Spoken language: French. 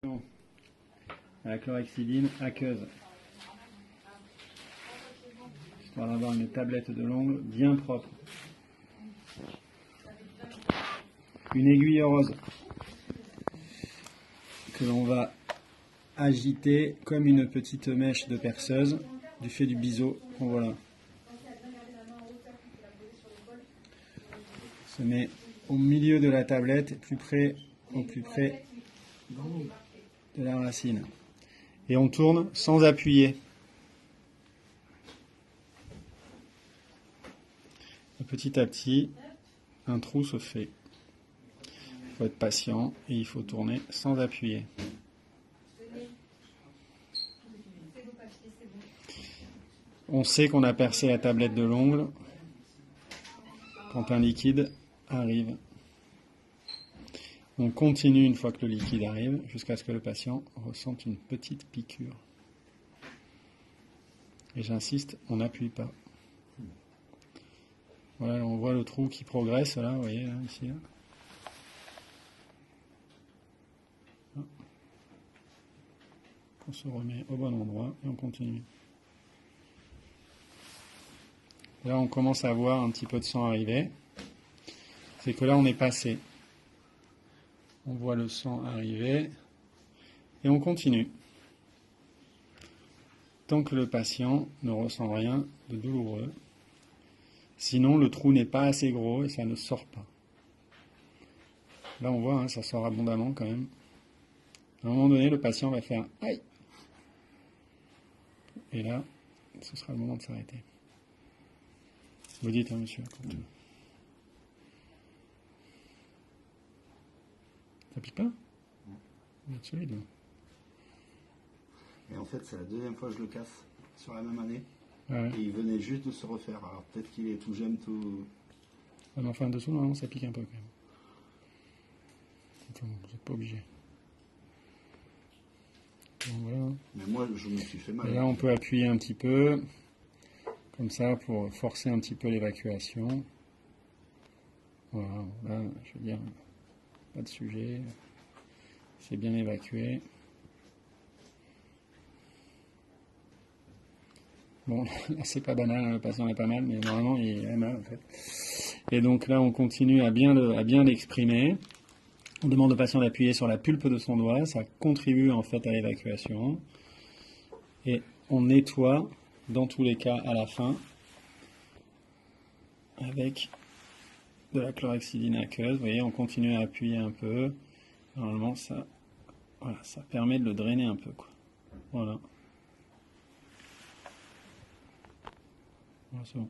À la chlorhexidine aqueuse, histoire d'avoir une tablette de l'ongle bien propre. Une aiguille rose que l'on va agiter comme une petite mèche de perceuse du fait du biseau. Bon, voilà. Se met au milieu de la tablette, au plus près de la racine. Et on tourne sans appuyer. Et petit à petit, un trou se fait. Il faut être patient et il faut tourner sans appuyer. On sait qu'on a percé la tablette de l'ongle quand un liquide arrive. On continue une fois que le liquide arrive jusqu'à ce que le patient ressente une petite piqûre. Et j'insiste, on n'appuie pas. Voilà, on voit le trou qui progresse là, vous voyez, là, ici. Là. On se remet au bon endroit et on continue. Là, on commence à voir un petit peu de sang arriver. C'est que là, on est passé. On voit le sang arriver et on continue. Tant que le patient ne ressent rien de douloureux. Sinon, le trou n'est pas assez gros et ça ne sort pas. Là, on voit, hein, ça sort abondamment quand même. À un moment donné, le patient va faire « aïe !» Et là, ce sera le moment de s'arrêter. Vous dites, hein, monsieur. Ça pique pas? Vous êtes solide. Et en fait, c'est la deuxième fois que je le casse sur la même année. Ah ouais. Et il venait juste de se refaire. Alors peut-être qu'il est tout jeune, tout... Ah, mais enfin, dessous, normalement, ça pique un peu quand même. Enfin, vous n'êtes pas obligé. Donc, voilà. Mais moi, je me suis fait mal. Et là, on peut appuyer un petit peu, comme ça, pour forcer un petit peu l'évacuation. Voilà, là, je veux dire, pas de sujet. C'est bien évacué. Bon, là, c'est pas banal, hein, le patient est pas mal, mais normalement, il est mal, en fait. Et donc là, on continue à bien l'exprimer. On demande au patient d'appuyer sur la pulpe de son doigt, ça contribue en fait à l'évacuation. Et on nettoie, dans tous les cas, à la fin, avec de la chlorhexidine aqueuse. Vous voyez, on continue à appuyer un peu. Normalement, ça, voilà, ça permet de le drainer un peu, quoi. Voilà. Voilà, c'est bon.